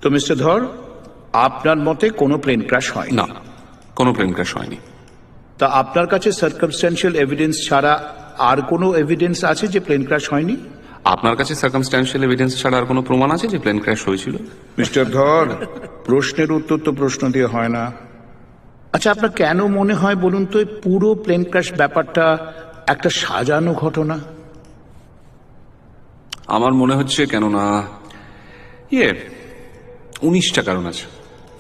তো মিস্টার ধর, আপনার মতে কোনো প্লেন ক্র্যাশ হয় না, কোনো প্লেন ক্র্যাশ হয়নি। তা আপনার কাছে সার্কামস্ট্যান্সিয়াল এভিডেন্স ছাড়া আর কোনো এভিডেন্স আছে যে প্লেন ক্র্যাশ হয়নি? আপনার কাছে সার্কামস্ট্যান্সিয়াল এভিডেন্স ছাড়া আর কোনো প্রমাণ আছে যে প্লেন ক্র্যাশ হয়েছিল? মিস্টার ধর, প্রশ্নের উত্তর তো প্রশ্ন দিয়ে হয় না। আচ্ছা, আপনার কেন মনে হয় বলুন তো এই পুরো প্লেন ক্র্যাশ ব্যাপারটা একটা সাজানো ঘটনা? আমার মনে হচ্ছে, কেননা 19টা কারণ আছে।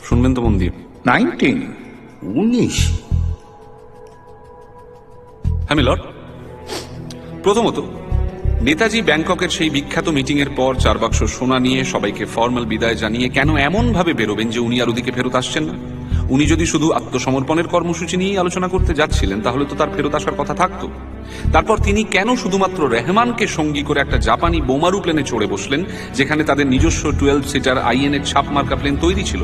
শুনবেন তো মন দিয়ে। 19? হ্যাঁ মিলর্ড। প্রথমত, নেতাজি ব্যাংককের সেই বিখ্যাত মিটিং এর পর 4 বাক্স সোনা নিয়ে সবাইকে ফর্মাল বিদায় জানিয়ে কেন এমন ভাবে বেরোবেন যে উনি আর ওদিকে ফেরত আসছেন না? উনি যদি শুধু আত্মসমর্পণের কর্মসূচি নিয়েই আলোচনা করতে যাচ্ছিলেন তাহলে তো তার ফেরত আসার কথা থাকতো। তারপর তিনি কেন শুধুমাত্র রেহমানকে সঙ্গী করে একটা জাপানি বোমারু প্লেনে চড়ে বসলেন যেখানে তাদের নিজস্ব 12 সিটার আইএন এর ছাপ মার্কা প্লেন তৈরি ছিল?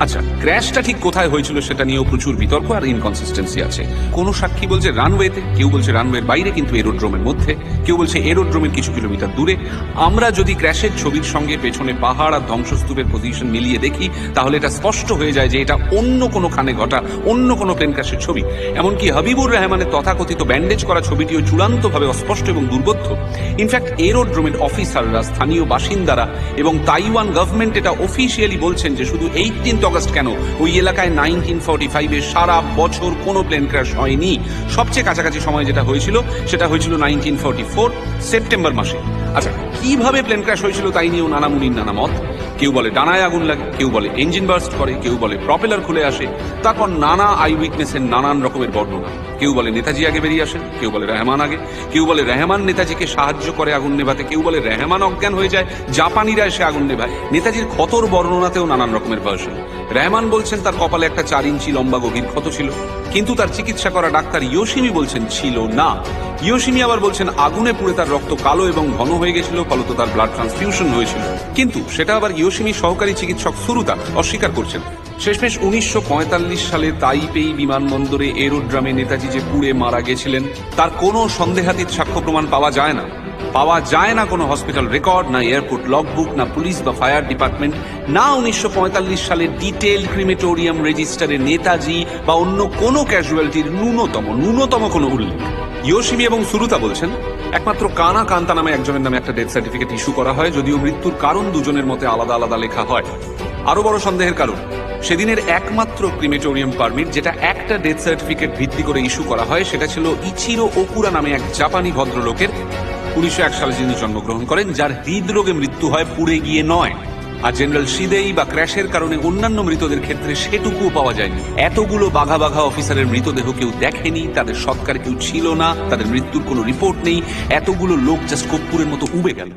আচ্ছা, ক্র্যাশটা ঠিক কোথায় হয়েছিল সেটা নিয়েও প্রচুর বিতর্ক আর ইনকনসিস্টেন্সি আছে। কোন সাক্ষী বলছে রানওয়েতে, কেউ বলছে রানওয়ের বাইরে কিন্তু এরোড্রোমের মধ্যে, কেউ বলছে এরোড্রোমের কিছু কিলোমিটার দূরে। আমরা যদি ক্র্যাশের ছবির সঙ্গে পেছনে পাহাড় আর ধ্বংসস্তূপের পজিশন মিলিয়ে দেখি তাহলে এটা স্পষ্ট হয়ে যায় যে এটা অন্য কোনো খানে ঘটা অন্য কোনো প্লেন ক্র্যাশের ছবি। এমনকি হাবিবুর রহমানের তথাকথিত ব্যান্ডেজ করা ছবিটিও চূড়ান্তভাবে অস্পষ্ট এবং দুর্বোধ্য। ইনফ্যাক্ট এরোড্রোমের অফিসাররা, স্থানীয় বাসিন্দারা এবং তাইওয়ান গভর্নমেন্ট এটা অফিসিয়ালি বলছেন যে শুধু 18 অগস্ট কেন, ওই এলাকায় 1945-এ সারা বছর কোনো প্লেন ক্র্যাশ হয়নি। সবচেয়ে কাছাকাছি সময় যেটা হয়েছিল সেটা হয়েছিল 1944 সেপ্টেম্বর মাসে। আচ্ছা, কিভাবে প্লেন ক্র্যাশ হয়েছিল তাই নিয়েও নানা মুনির নানা মত। কেউ বলে ডানায় আগুন লাগে, কেউ বলে ইঞ্জিন বার্স্ট করে, কেউ বলে প্রপেলার খুলে আসে। তারপর নানা আই উইটনেসের নানান রকমের বর্ণনা। কেউ বলে নেতাজি আগে বেরিয়ে আসেন, কেউ বলে রহমান আগে, কেউ বলে রহমান নেতাজিকে সাহায্য করে আগুন নেভাতে, কেউ বলে রহমান অজ্ঞান হয়ে যায়, জাপানিরা এসে আগুন নেভায়। নেতাজির ক্ষতর বর্ণনাতেও নানান রকমের ভার্সন। রহমান বলছেন তার কপালে একটা 4 ইঞ্চি লম্বা গভীর ক্ষত ছিল, কিন্তু তার চিকিৎসা করা ডাক্তার ইয়োশিমি বলছেন ছিল না। ইয়োশিমি আবার বলছেন আগুনে পুড়ে তার রক্ত কালো এবং ঘন হয়ে গেছিল, ফলত তার ব্লাড ট্রান্সফিউশন হয়েছিল। কিন্তু সেটা আবার ইয়োশিমি সহকারী চিকিৎসক সুরুতা অস্বীকার করছেন। শেষমেশ 1945 সালে তাইপেই বিমানবন্দরে এরোড্রোমে নেতাজি যে পুড়ে মারা গেছিলেন তার কোনো সন্দেহাতীত সাক্ষ্য প্রমাণ পাওয়া যায় না। পাওয়া যায় না কোনো হসপিটাল রেকর্ড, না এয়ারপোর্ট লগবুক, না পুলিশ বা ফায়ার ডিপার্টমেন্ট, না 1945 সালের ডিটেইলড ক্রিমেটোরিয়াম রেজিস্টারে নেতাজি বা অন্য কোনো ক্যাজুয়ালিটির ন্যূনতম কোনো উল্লেখ। ইয়োশিমি এবং সুরুতা বলছেন একমাত্র কানা কান্তা নামে একজনের নামে একটা ডেথ সার্টিফিকেট ইস্যু করা হয়, যদিও মৃত্যুর কারণ দুজনের মতে আলাদা আলাদা লেখা হয়। আরো বড় সন্দেহের কারণ, সেদিনের একমাত্র ক্রিমেটোরিয়াম পারমিট যেটা একটা ডেথ সার্টিফিকেট ভিত্তি করে ইস্যু করা হয় সেটা ছিল ইচিরো ওকুরা নামে এক জাপানি ভদ্রলোকের। 1901 সালে যিনি জন্মগ্রহণ করেন, যার হৃদরোগে মৃত্যু হয় পুড়ে গিয়ে নয়। আর জেনারেল শিদেই বা ক্র্যাশের কারণে অন্যান্য মৃতদের ক্ষেত্রে সেটুকুও পাওয়া যায়নি। এতগুলো বাঘা বাঘা অফিসারের মৃতদেহ কেউ দেখেনি, তাদের সৎকার কেউ ছিল না, তাদের মৃত্যুর কোনো রিপোর্ট নেই। এতগুলো লোক জাস্ট কর্পূরের মতো উবে গেল।